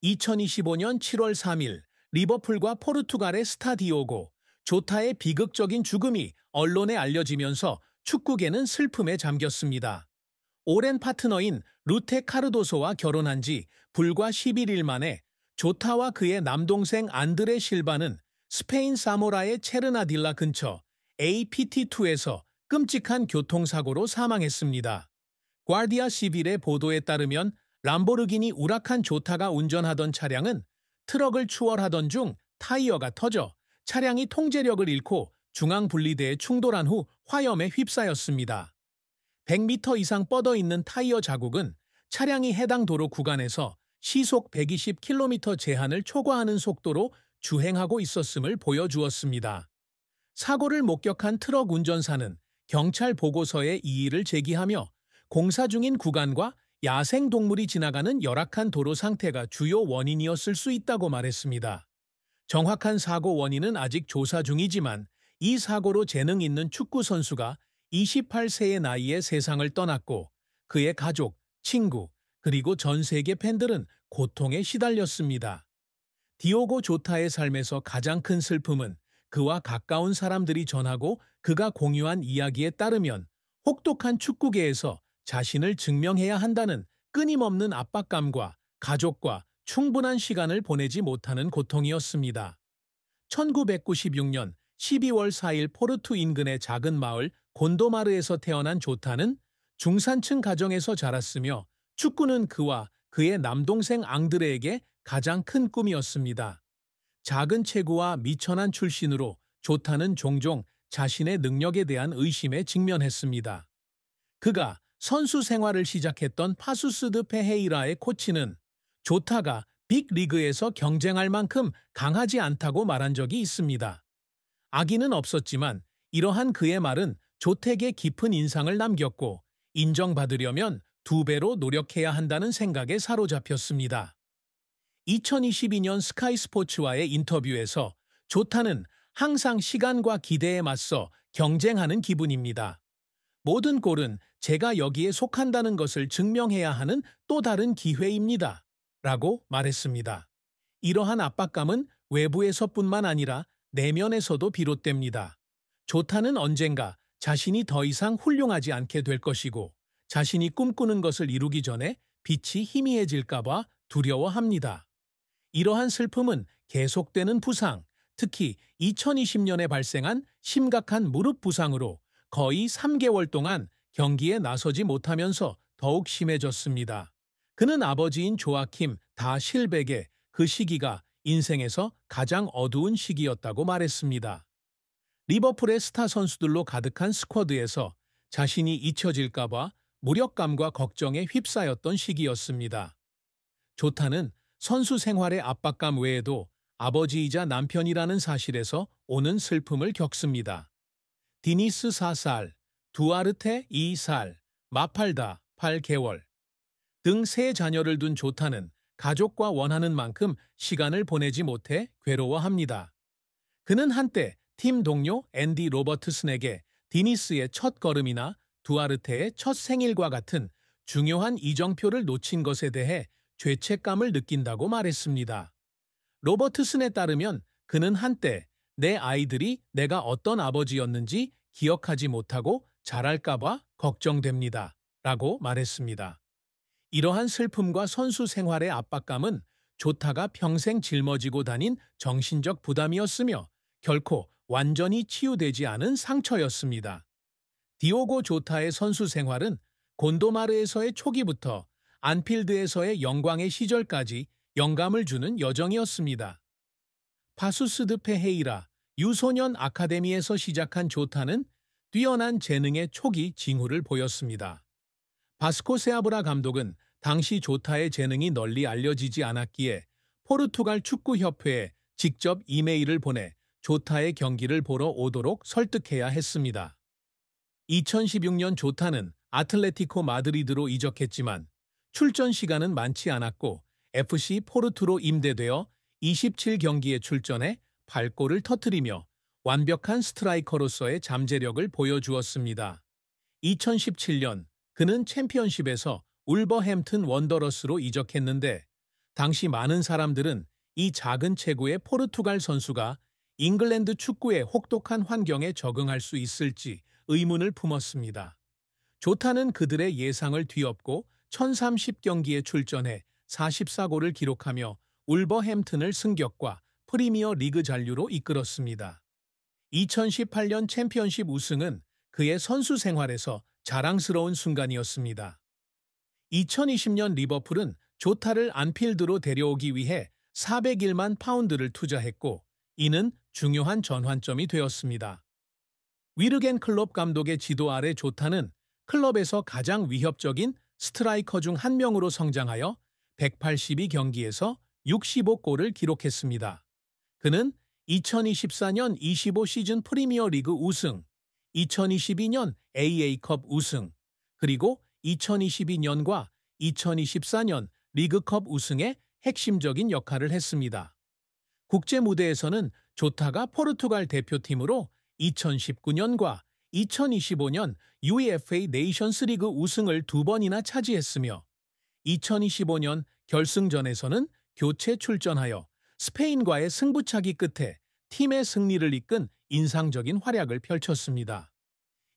2025년 7월 3일 리버풀과 포르투갈의 스타 디오고 조타의 비극적인 죽음이 언론에 알려지면서 축구계는 슬픔에 잠겼습니다. 오랜 파트너인 루테 카르도소와 결혼한 지 불과 11일 만에 조타와 그의 남동생 안드레 실바는 스페인 사모라의 체르나딜라 근처 APT2에서 끔찍한 교통사고로 사망했습니다. 과디아 시빌의 보도에 따르면 람보르기니 우라칸 조타가 운전하던 차량은 트럭을 추월하던 중 타이어가 터져 차량이 통제력을 잃고 중앙분리대에 충돌한 후 화염에 휩싸였습니다. 100m 이상 뻗어 있는 타이어 자국은 차량이 해당 도로 구간에서 시속 120km 제한을 초과하는 속도로 주행하고 있었음을 보여주었습니다. 사고를 목격한 트럭 운전사는 경찰 보고서에 이의를 제기하며 공사 중인 구간과 야생동물이 지나가는 열악한 도로 상태가 주요 원인이었을 수 있다고 말했습니다. 정확한 사고 원인은 아직 조사 중이지만 이 사고로 재능 있는 축구 선수가 28세의 나이에 세상을 떠났고 그의 가족, 친구, 그리고 전 세계 팬들은 고통에 시달렸습니다. 디오고 조타의 삶에서 가장 큰 슬픔은 그와 가까운 사람들이 전하고 그가 공유한 이야기에 따르면 혹독한 축구계에서 자신을 증명해야 한다는 끊임없는 압박감과 가족과 충분한 시간을 보내지 못하는 고통이었습니다. 1996년 12월 4일 포르투 인근의 작은 마을 곤도마르에서 태어난 조타는 중산층 가정에서 자랐으며 축구는 그와 그의 남동생 앙드레에게 가장 큰 꿈이었습니다. 작은 체구와 미천한 출신으로 조타는 종종 자신의 능력에 대한 의심에 직면했습니다. 그가 선수 생활을 시작했던 파수스 드 페헤이라의 코치는 조타가 빅리그에서 경쟁할 만큼 강하지 않다고 말한 적이 있습니다. 악의는 없었지만 이러한 그의 말은 조택에 깊은 인상을 남겼고 인정받으려면 2배로 노력해야 한다는 생각에 사로잡혔습니다. 2022년 스카이 스포츠와의 인터뷰에서 조타는 항상 시간과 기대에 맞서 경쟁하는 기분입니다. 모든 골은 제가 여기에 속한다는 것을 증명해야 하는 또 다른 기회입니다. 라고 말했습니다. 이러한 압박감은 외부에서뿐만 아니라 내면에서도 비롯됩니다. 조타는 언젠가 자신이 더 이상 훌륭하지 않게 될 것이고 자신이 꿈꾸는 것을 이루기 전에 빛이 희미해질까 봐 두려워합니다. 이러한 슬픔은 계속되는 부상, 특히 2020년에 발생한 심각한 무릎 부상으로 거의 3개월 동안 경기에 나서지 못하면서 더욱 심해졌습니다. 그는 아버지인 조아킴 다 실백에 그 시기가 인생에서 가장 어두운 시기였다고 말했습니다. 리버풀의 스타 선수들로 가득한 스쿼드에서 자신이 잊혀질까 봐 무력감과 걱정에 휩싸였던 시기였습니다. 조타는 선수 생활의 압박감 외에도 아버지이자 남편이라는 사실에서 오는 슬픔을 겪습니다. 디니스 4살, 두아르테 2살, 마팔다 8개월 등 3자녀를 둔 조타는 가족과 원하는 만큼 시간을 보내지 못해 괴로워합니다. 그는 한때 팀 동료 앤디 로버트슨에게 디니스의 첫 걸음이나 두아르테의 첫 생일과 같은 중요한 이정표를 놓친 것에 대해 죄책감을 느낀다고 말했습니다. 로버트슨에 따르면 그는 한때 내 아이들이 내가 어떤 아버지였는지 기억하지 못하고 자랄까봐 걱정됩니다. 라고 말했습니다. 이러한 슬픔과 선수 생활의 압박감은 조타가 평생 짊어지고 다닌 정신적 부담이었으며 결코 완전히 치유되지 않은 상처였습니다. 디오고 조타의 선수 생활은 곤도마르에서의 초기부터 안필드에서의 영광의 시절까지 영감을 주는 여정이었습니다. 파수스 드 페헤이라 유소년 아카데미에서 시작한 조타는 뛰어난 재능의 초기 징후를 보였습니다. 바스코 세아브라 감독은 당시 조타의 재능이 널리 알려지지 않았기에 포르투갈 축구협회에 직접 이메일을 보내 조타의 경기를 보러 오도록 설득해야 했습니다. 2016년 조타는 아틀레티코 마드리드로 이적했지만 출전 시간은 많지 않았고 FC 포르투로 임대되어 27경기에 출전해 8골을 터뜨리며 완벽한 스트라이커로서의 잠재력을 보여주었습니다. 2017년 그는 챔피언십에서 울버햄튼 원더러스로 이적했는데 당시 많은 사람들은 이 작은 체구의 포르투갈 선수가 잉글랜드 축구의 혹독한 환경에 적응할 수 있을지 의문을 품었습니다. 조타는 그들의 예상을 뒤엎고 1030경기에 출전해 44골을 기록하며 울버햄튼을 승격과 프리미어 리그 잔류로 이끌었습니다. 2018년 챔피언십 우승은 그의 선수 생활에서 자랑스러운 순간이었습니다. 2020년 리버풀은 조타를 안필드로 데려오기 위해 401만 파운드를 투자했고 이는 중요한 전환점이 되었습니다. 위르겐 클롭 감독의 지도 아래 조타는 클럽에서 가장 위협적인 스트라이커 중 한 명으로 성장하여 182경기에서 65골을 기록했습니다. 그는 2024년 25 시즌 프리미어 리그 우승, 2022년 AA컵 우승, 그리고 2022년과 2024년 리그컵 우승에 핵심적인 역할을 했습니다. 국제 무대에서는 조타가 포르투갈 대표팀으로 2019년과 2025년 UEFA 네이션스 리그 우승을 2번이나 차지했으며 2025년 결승전에서는 교체 출전하여 스페인과의 승부차기 끝에 팀의 승리를 이끈 인상적인 활약을 펼쳤습니다.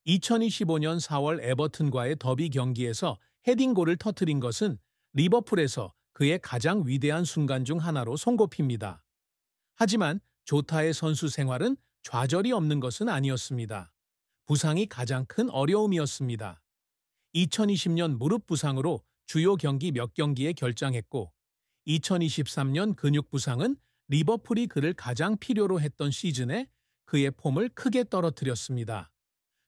2025년 4월 에버튼과의 더비 경기에서 헤딩골을 터뜨린 것은 리버풀에서 그의 가장 위대한 순간 중 하나로 손꼽힙니다. 하지만 조타의 선수 생활은 좌절이 없는 것은 아니었습니다. 부상이 가장 큰 어려움이었습니다. 2020년 무릎 부상으로 주요 경기 몇 경기에 결장했고 2023년 근육 부상은 리버풀이 그를 가장 필요로 했던 시즌에 그의 폼을 크게 떨어뜨렸습니다.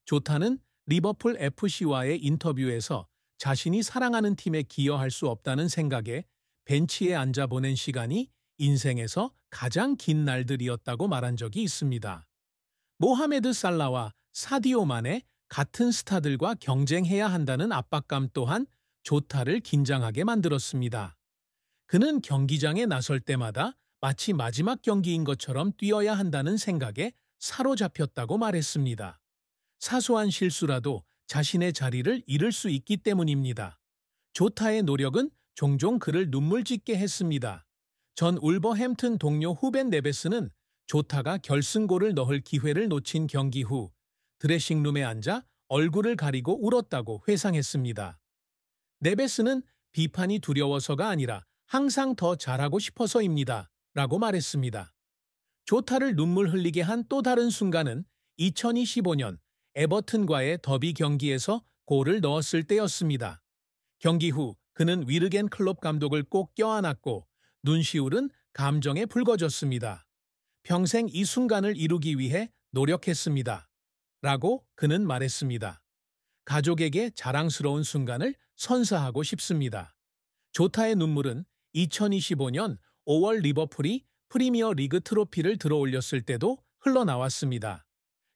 조타는 리버풀 FC와의 인터뷰에서 자신이 사랑하는 팀에 기여할 수 없다는 생각에 벤치에 앉아 보낸 시간이 인생에서 가장 긴 날들이었다고 말한 적이 있습니다. 모하메드 살라와 사디오 마네 같은 스타들과 경쟁해야 한다는 압박감 또한 조타를 긴장하게 만들었습니다. 그는 경기장에 나설 때마다 마치 마지막 경기인 것처럼 뛰어야 한다는 생각에 사로잡혔다고 말했습니다. 사소한 실수라도 자신의 자리를 잃을 수 있기 때문입니다. 조타의 노력은 종종 그를 눈물 짓게 했습니다. 전 울버햄튼 동료 후벤 네베스는 조타가 결승골을 넣을 기회를 놓친 경기 후 드레싱룸에 앉아 얼굴을 가리고 울었다고 회상했습니다. 네베스는 비판이 두려워서가 아니라 항상 더 잘하고 싶어서입니다. 라고 말했습니다. 조타를 눈물 흘리게 한 또 다른 순간은 2025년 에버튼과의 더비 경기에서 골을 넣었을 때였습니다. 경기 후 그는 위르겐 클롭 감독을 꼭 껴안았고 눈시울은 감정에 붉어졌습니다. 평생 이 순간을 이루기 위해 노력했습니다. 라고 그는 말했습니다. 가족에게 자랑스러운 순간을 선사하고 싶습니다. 조타의 눈물은 2025년 5월 리버풀이 프리미어 리그 트로피를 들어올렸을 때도 흘러나왔습니다.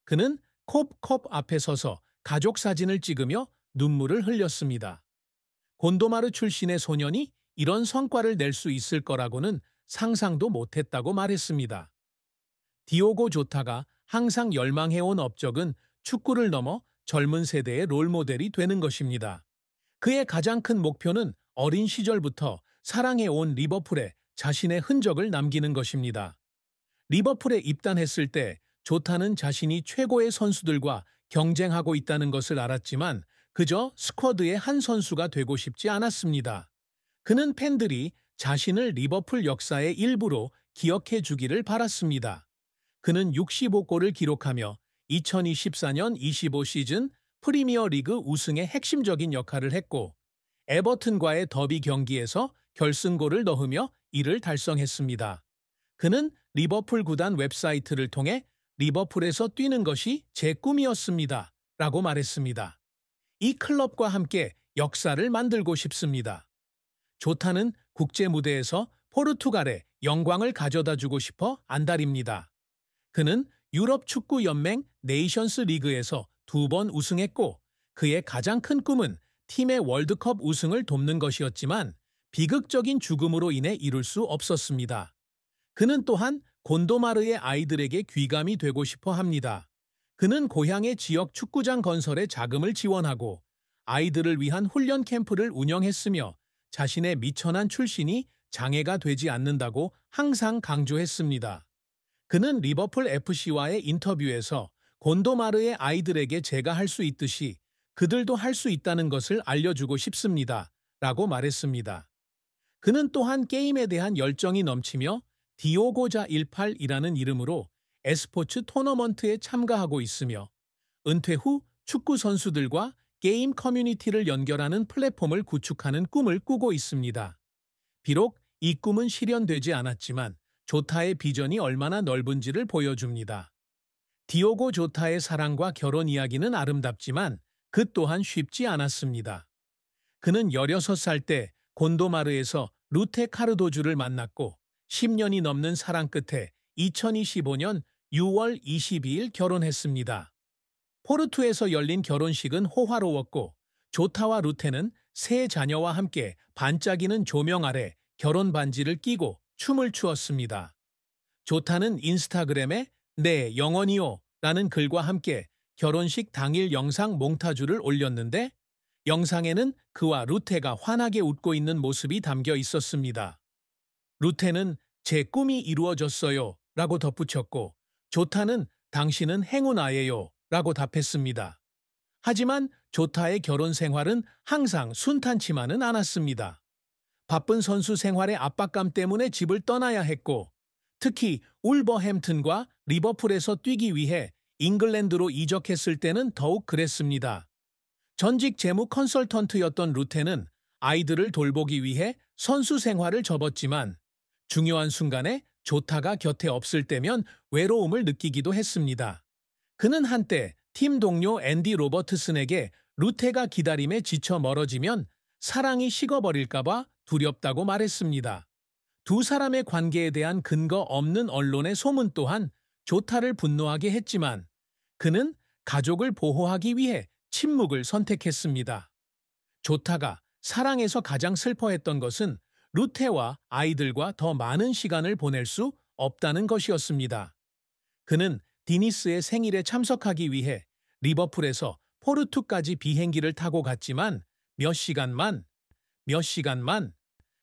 그는 컵 앞에 서서 가족 사진을 찍으며 눈물을 흘렸습니다. 곤도마르 출신의 소년이 이런 성과를 낼 수 있을 거라고는 상상도 못했다고 말했습니다. 디오고 조타가 항상 열망해온 업적은 축구를 넘어 젊은 세대의 롤모델이 되는 것입니다. 그의 가장 큰 목표는 어린 시절부터 사랑해온 리버풀에 자신의 흔적을 남기는 것입니다. 리버풀에 입단했을 때 조타는 자신이 최고의 선수들과 경쟁하고 있다는 것을 알았지만 그저 스쿼드의 한 선수가 되고 싶지 않았습니다. 그는 팬들이 자신을 리버풀 역사의 일부로 기억해 주기를 바랐습니다. 그는 65골을 기록하며 2024년 25 시즌 프리미어 리그 우승의 핵심적인 역할을 했고 에버튼과의 더비 경기에서 결승골을 넣으며 이를 달성했습니다. 그는 리버풀 구단 웹사이트를 통해 리버풀에서 뛰는 것이 제 꿈이었습니다. 라고 말했습니다. 이 클럽과 함께 역사를 만들고 싶습니다. 조타는 국제 무대에서 포르투갈에 영광을 가져다 주고 싶어 안달입니다. 그는 유럽 축구 연맹 네이션스 리그에서 2번 우승했고 그의 가장 큰 꿈은 팀의 월드컵 우승을 돕는 것이었지만 비극적인 죽음으로 인해 이룰 수 없었습니다. 그는 또한 곤도마르의 아이들에게 귀감이 되고 싶어 합니다. 그는 고향의 지역 축구장 건설에 자금을 지원하고 아이들을 위한 훈련 캠프를 운영했으며 자신의 미천한 출신이 장애가 되지 않는다고 항상 강조했습니다. 그는 리버풀 FC와의 인터뷰에서 곤도마르의 아이들에게 제가 할 수 있듯이 그들도 할 수 있다는 것을 알려주고 싶습니다. 라고 말했습니다. 그는 또한 게임에 대한 열정이 넘치며 디오고자 18이라는 이름으로 e스포츠 토너먼트에 참가하고 있으며 은퇴 후 축구 선수들과 게임 커뮤니티를 연결하는 플랫폼을 구축하는 꿈을 꾸고 있습니다. 비록 이 꿈은 실현되지 않았지만 조타의 비전이 얼마나 넓은지를 보여줍니다. 디오고 조타의 사랑과 결혼 이야기는 아름답지만 그 또한 쉽지 않았습니다. 그는 16살 때 곤도마르에서 루테 카르도주를 만났고 10년이 넘는 사랑 끝에 2025년 6월 22일 결혼했습니다. 포르투에서 열린 결혼식은 호화로웠고 조타와 루테는 세 자녀와 함께 반짝이는 조명 아래 결혼 반지를 끼고 춤을 추었습니다. 조타는 인스타그램에 네, 영원히요 라는 글과 함께 결혼식 당일 영상 몽타주를 올렸는데 영상에는 그와 루테가 환하게 웃고 있는 모습이 담겨 있었습니다. 루테는 제 꿈이 이루어졌어요 라고 덧붙였고 조타는 당신은 행운아예요 라고 답했습니다. 하지만 조타의 결혼 생활은 항상 순탄치만은 않았습니다. 바쁜 선수 생활의 압박감 때문에 집을 떠나야 했고 특히 울버햄튼과 리버풀에서 뛰기 위해 잉글랜드로 이적했을 때는 더욱 그랬습니다. 전직 재무 컨설턴트였던 루테는 아이들을 돌보기 위해 선수 생활을 접었지만 중요한 순간에 조타가 곁에 없을 때면 외로움을 느끼기도 했습니다. 그는 한때 팀 동료 앤디 로버트슨에게 루테가 기다림에 지쳐 멀어지면 사랑이 식어버릴까봐 두렵다고 말했습니다. 두 사람의 관계에 대한 근거 없는 언론의 소문 또한 조타를 분노하게 했지만 그는 가족을 보호하기 위해 침묵을 선택했습니다. 조타가 사랑에서 가장 슬퍼했던 것은 루테와 아이들과 더 많은 시간을 보낼 수 없다는 것이었습니다. 그는 디니스의 생일에 참석하기 위해 리버풀에서 포르투까지 비행기를 타고 갔지만 몇 시간만